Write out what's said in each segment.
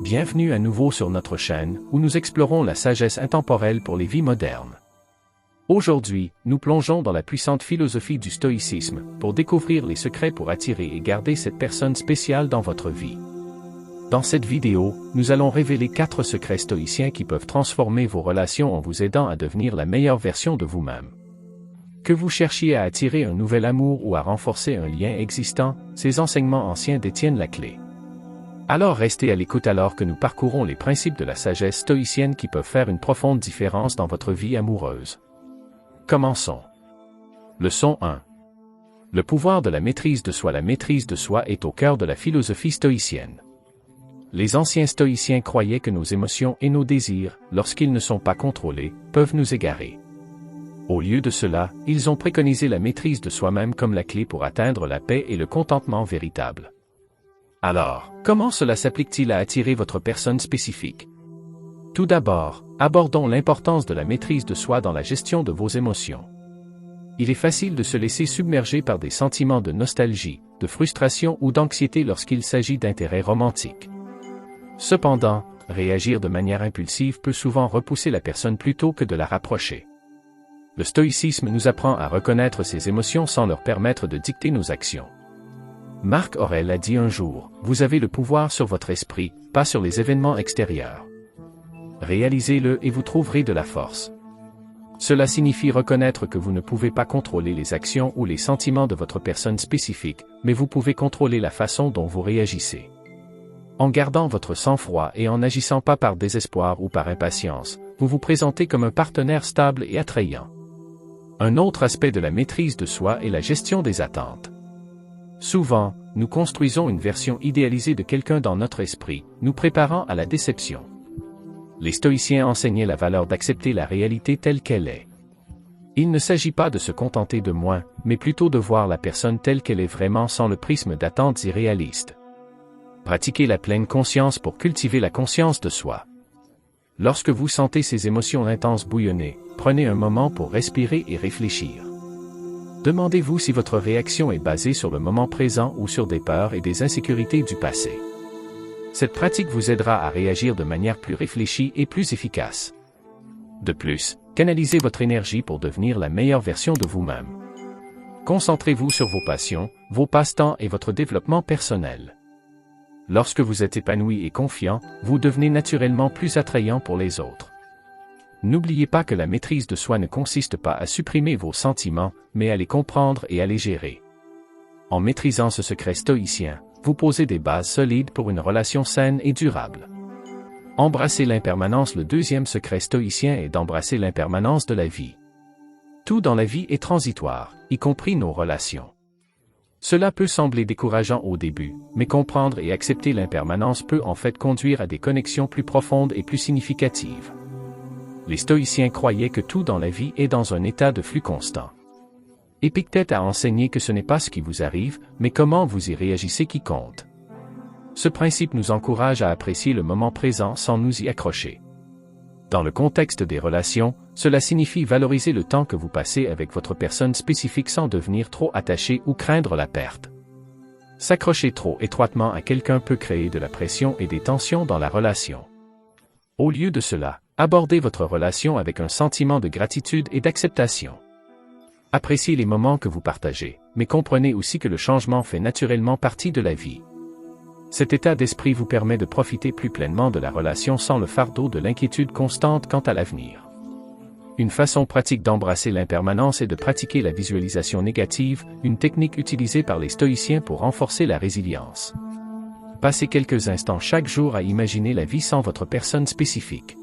Bienvenue à nouveau sur notre chaîne, où nous explorons la sagesse intemporelle pour les vies modernes. Aujourd'hui, nous plongeons dans la puissante philosophie du stoïcisme, pour découvrir les secrets pour attirer et garder cette personne spéciale dans votre vie. Dans cette vidéo, nous allons révéler 4 secrets stoïciens qui peuvent transformer vos relations en vous aidant à devenir la meilleure version de vous-même. Que vous cherchiez à attirer un nouvel amour ou à renforcer un lien existant, ces enseignements anciens détiennent la clé. Alors restez à l'écoute alors que nous parcourons les principes de la sagesse stoïcienne qui peuvent faire une profonde différence dans votre vie amoureuse. Commençons. Leçon 1. Le pouvoir de la maîtrise de soi. La maîtrise de soi est au cœur de la philosophie stoïcienne. Les anciens stoïciens croyaient que nos émotions et nos désirs, lorsqu'ils ne sont pas contrôlés, peuvent nous égarer. Au lieu de cela, ils ont préconisé la maîtrise de soi-même comme la clé pour atteindre la paix et le contentement véritable. Alors, comment cela s'applique-t-il à attirer votre personne spécifique? Tout d'abord, abordons l'importance de la maîtrise de soi dans la gestion de vos émotions. Il est facile de se laisser submerger par des sentiments de nostalgie, de frustration ou d'anxiété lorsqu'il s'agit d'intérêts romantiques. Cependant, réagir de manière impulsive peut souvent repousser la personne plutôt que de la rapprocher. Le stoïcisme nous apprend à reconnaître ces émotions sans leur permettre de dicter nos actions. Marc Aurèle a dit un jour, « Vous avez le pouvoir sur votre esprit, pas sur les événements extérieurs. Réalisez-le et vous trouverez de la force. » Cela signifie reconnaître que vous ne pouvez pas contrôler les actions ou les sentiments de votre personne spécifique, mais vous pouvez contrôler la façon dont vous réagissez. En gardant votre sang-froid et en n'agissant pas par désespoir ou par impatience, vous vous présentez comme un partenaire stable et attrayant. Un autre aspect de la maîtrise de soi est la gestion des attentes. Souvent, nous construisons une version idéalisée de quelqu'un dans notre esprit, nous préparant à la déception. Les stoïciens enseignaient la valeur d'accepter la réalité telle qu'elle est. Il ne s'agit pas de se contenter de moins, mais plutôt de voir la personne telle qu'elle est vraiment sans le prisme d'attentes irréalistes. Pratiquez la pleine conscience pour cultiver la conscience de soi. Lorsque vous sentez ces émotions intenses bouillonner, prenez un moment pour respirer et réfléchir. Demandez-vous si votre réaction est basée sur le moment présent ou sur des peurs et des insécurités du passé. Cette pratique vous aidera à réagir de manière plus réfléchie et plus efficace. De plus, canalisez votre énergie pour devenir la meilleure version de vous-même. Concentrez-vous sur vos passions, vos passe-temps et votre développement personnel. Lorsque vous êtes épanoui et confiant, vous devenez naturellement plus attrayant pour les autres. N'oubliez pas que la maîtrise de soi ne consiste pas à supprimer vos sentiments, mais à les comprendre et à les gérer. En maîtrisant ce secret stoïcien, vous posez des bases solides pour une relation saine et durable. Embrassez l'impermanence. Le deuxième secret stoïcien est d'embrasser l'impermanence de la vie. Tout dans la vie est transitoire, y compris nos relations. Cela peut sembler décourageant au début, mais comprendre et accepter l'impermanence peut en fait conduire à des connexions plus profondes et plus significatives. Les stoïciens croyaient que tout dans la vie est dans un état de flux constant. Épictète a enseigné que ce n'est pas ce qui vous arrive, mais comment vous y réagissez qui compte. Ce principe nous encourage à apprécier le moment présent sans nous y accrocher. Dans le contexte des relations, cela signifie valoriser le temps que vous passez avec votre personne spécifique sans devenir trop attaché ou craindre la perte. S'accrocher trop étroitement à quelqu'un peut créer de la pression et des tensions dans la relation. Au lieu de cela, abordez votre relation avec un sentiment de gratitude et d'acceptation. Appréciez les moments que vous partagez, mais comprenez aussi que le changement fait naturellement partie de la vie. Cet état d'esprit vous permet de profiter plus pleinement de la relation sans le fardeau de l'inquiétude constante quant à l'avenir. Une façon pratique d'embrasser l'impermanence est de pratiquer la visualisation négative, une technique utilisée par les stoïciens pour renforcer la résilience. Passez quelques instants chaque jour à imaginer la vie sans votre personne spécifique.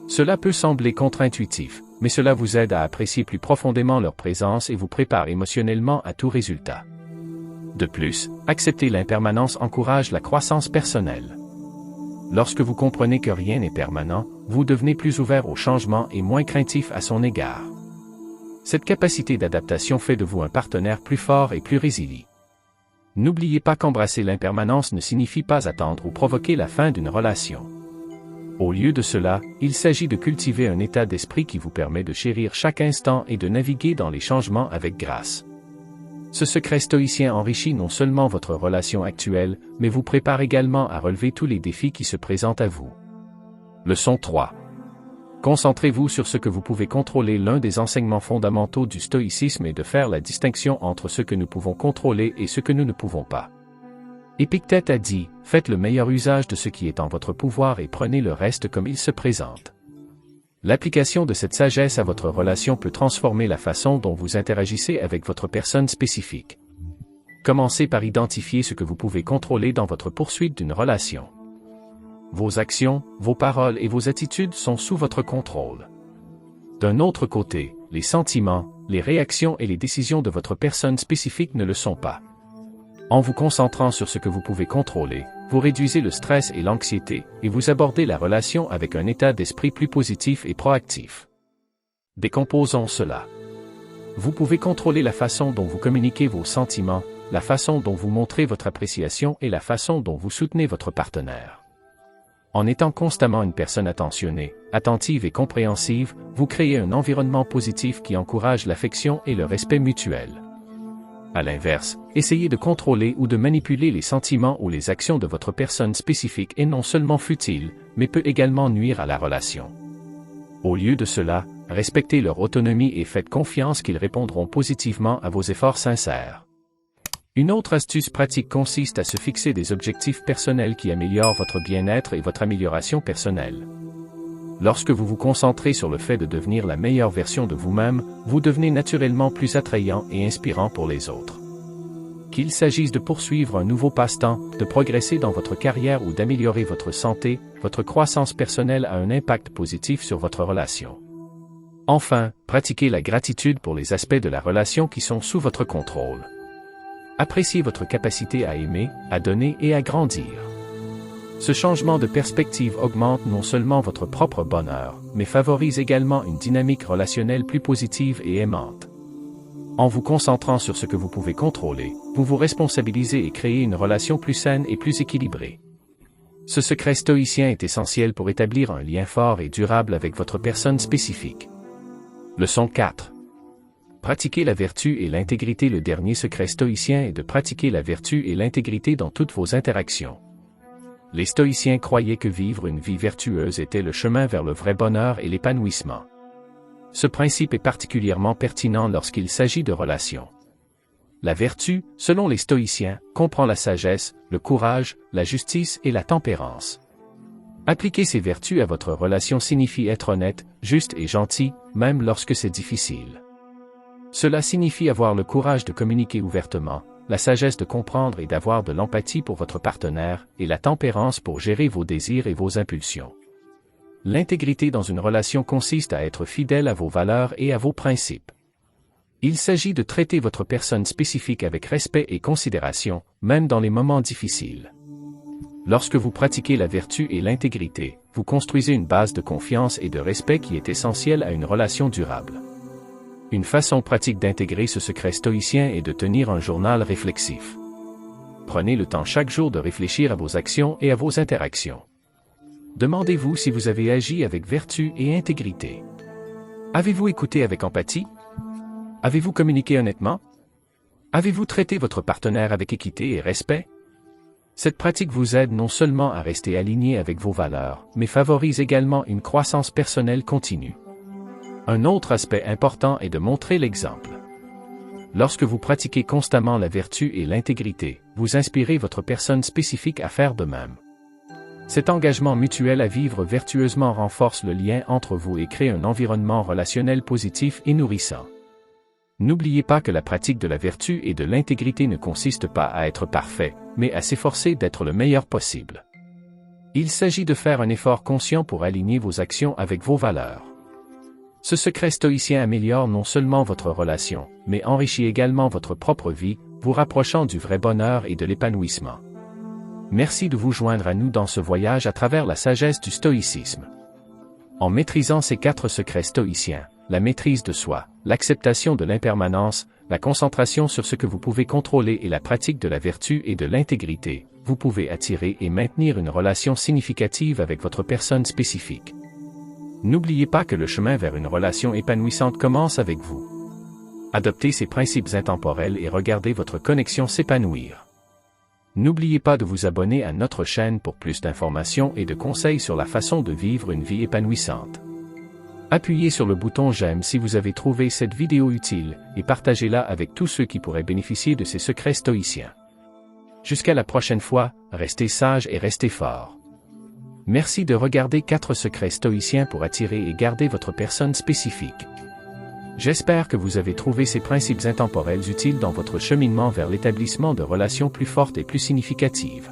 Cela peut sembler contre-intuitif, mais cela vous aide à apprécier plus profondément leur présence et vous prépare émotionnellement à tout résultat. De plus, accepter l'impermanence encourage la croissance personnelle. Lorsque vous comprenez que rien n'est permanent, vous devenez plus ouvert au changement et moins craintif à son égard. Cette capacité d'adaptation fait de vous un partenaire plus fort et plus résilient. N'oubliez pas qu'embrasser l'impermanence ne signifie pas attendre ou provoquer la fin d'une relation. Au lieu de cela, il s'agit de cultiver un état d'esprit qui vous permet de chérir chaque instant et de naviguer dans les changements avec grâce. Ce secret stoïcien enrichit non seulement votre relation actuelle, mais vous prépare également à relever tous les défis qui se présentent à vous. Leçon 3. Concentrez-vous sur ce que vous pouvez contrôler. L'un des enseignements fondamentaux du stoïcisme est de faire la distinction entre ce que nous pouvons contrôler et ce que nous ne pouvons pas. Épictète a dit, « Faites le meilleur usage de ce qui est en votre pouvoir et prenez le reste comme il se présente. » L'application de cette sagesse à votre relation peut transformer la façon dont vous interagissez avec votre personne spécifique. Commencez par identifier ce que vous pouvez contrôler dans votre poursuite d'une relation. Vos actions, vos paroles et vos attitudes sont sous votre contrôle. D'un autre côté, les sentiments, les réactions et les décisions de votre personne spécifique ne le sont pas. En vous concentrant sur ce que vous pouvez contrôler, vous réduisez le stress et l'anxiété, et vous abordez la relation avec un état d'esprit plus positif et proactif. Décomposons cela. Vous pouvez contrôler la façon dont vous communiquez vos sentiments, la façon dont vous montrez votre appréciation et la façon dont vous soutenez votre partenaire. En étant constamment une personne attentionnée, attentive et compréhensive, vous créez un environnement positif qui encourage l'affection et le respect mutuel. À l'inverse, essayer de contrôler ou de manipuler les sentiments ou les actions de votre personne spécifique est non seulement futile, mais peut également nuire à la relation. Au lieu de cela, respectez leur autonomie et faites confiance qu'ils répondront positivement à vos efforts sincères. Une autre astuce pratique consiste à se fixer des objectifs personnels qui améliorent votre bien-être et votre amélioration personnelle. Lorsque vous vous concentrez sur le fait de devenir la meilleure version de vous-même, vous devenez naturellement plus attrayant et inspirant pour les autres. Qu'il s'agisse de poursuivre un nouveau passe-temps, de progresser dans votre carrière ou d'améliorer votre santé, votre croissance personnelle a un impact positif sur votre relation. Enfin, pratiquez la gratitude pour les aspects de la relation qui sont sous votre contrôle. Appréciez votre capacité à aimer, à donner et à grandir. Ce changement de perspective augmente non seulement votre propre bonheur, mais favorise également une dynamique relationnelle plus positive et aimante. En vous concentrant sur ce que vous pouvez contrôler, vous vous responsabilisez et créez une relation plus saine et plus équilibrée. Ce secret stoïcien est essentiel pour établir un lien fort et durable avec votre personne spécifique. Leçon 4. Pratiquer la vertu et l'intégrité. Le dernier secret stoïcien est de pratiquer la vertu et l'intégrité dans toutes vos interactions. Les stoïciens croyaient que vivre une vie vertueuse était le chemin vers le vrai bonheur et l'épanouissement. Ce principe est particulièrement pertinent lorsqu'il s'agit de relations. La vertu, selon les stoïciens, comprend la sagesse, le courage, la justice et la tempérance. Appliquer ces vertus à votre relation signifie être honnête, juste et gentil, même lorsque c'est difficile. Cela signifie avoir le courage de communiquer ouvertement, la sagesse de comprendre et d'avoir de l'empathie pour votre partenaire, et la tempérance pour gérer vos désirs et vos impulsions. L'intégrité dans une relation consiste à être fidèle à vos valeurs et à vos principes. Il s'agit de traiter votre personne spécifique avec respect et considération, même dans les moments difficiles. Lorsque vous pratiquez la vertu et l'intégrité, vous construisez une base de confiance et de respect qui est essentielle à une relation durable. Une façon pratique d'intégrer ce secret stoïcien est de tenir un journal réflexif. Prenez le temps chaque jour de réfléchir à vos actions et à vos interactions. Demandez-vous si vous avez agi avec vertu et intégrité. Avez-vous écouté avec empathie? Avez-vous communiqué honnêtement? Avez-vous traité votre partenaire avec équité et respect? Cette pratique vous aide non seulement à rester aligné avec vos valeurs, mais favorise également une croissance personnelle continue. Un autre aspect important est de montrer l'exemple. Lorsque vous pratiquez constamment la vertu et l'intégrité, vous inspirez votre personne spécifique à faire de même. Cet engagement mutuel à vivre vertueusement renforce le lien entre vous et crée un environnement relationnel positif et nourrissant. N'oubliez pas que la pratique de la vertu et de l'intégrité ne consiste pas à être parfait, mais à s'efforcer d'être le meilleur possible. Il s'agit de faire un effort conscient pour aligner vos actions avec vos valeurs. Ce secret stoïcien améliore non seulement votre relation, mais enrichit également votre propre vie, vous rapprochant du vrai bonheur et de l'épanouissement. Merci de vous joindre à nous dans ce voyage à travers la sagesse du stoïcisme. En maîtrisant ces 4 secrets stoïciens, la maîtrise de soi, l'acceptation de l'impermanence, la concentration sur ce que vous pouvez contrôler et la pratique de la vertu et de l'intégrité, vous pouvez attirer et maintenir une relation significative avec votre personne spécifique. N'oubliez pas que le chemin vers une relation épanouissante commence avec vous. Adoptez ces principes intemporels et regardez votre connexion s'épanouir. N'oubliez pas de vous abonner à notre chaîne pour plus d'informations et de conseils sur la façon de vivre une vie épanouissante. Appuyez sur le bouton j'aime si vous avez trouvé cette vidéo utile et partagez-la avec tous ceux qui pourraient bénéficier de ces secrets stoïciens. Jusqu'à la prochaine fois, restez sages et restez forts. Merci de regarder 4 secrets stoïciens pour attirer et garder votre personne spécifique. J'espère que vous avez trouvé ces principes intemporels utiles dans votre cheminement vers l'établissement de relations plus fortes et plus significatives.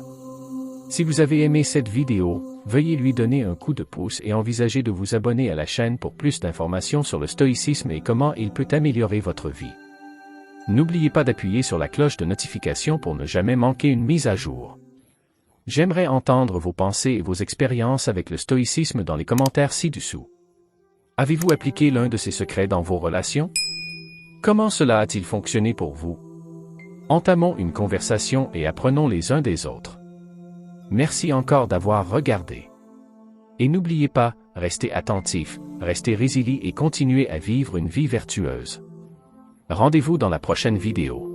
Si vous avez aimé cette vidéo, veuillez lui donner un coup de pouce et envisagez de vous abonner à la chaîne pour plus d'informations sur le stoïcisme et comment il peut améliorer votre vie. N'oubliez pas d'appuyer sur la cloche de notification pour ne jamais manquer une mise à jour. J'aimerais entendre vos pensées et vos expériences avec le stoïcisme dans les commentaires ci-dessous. Avez-vous appliqué l'un de ces secrets dans vos relations? Comment cela a-t-il fonctionné pour vous? Entamons une conversation et apprenons les uns des autres. Merci encore d'avoir regardé. Et n'oubliez pas, restez attentif, restez résilient et continuez à vivre une vie vertueuse. Rendez-vous dans la prochaine vidéo.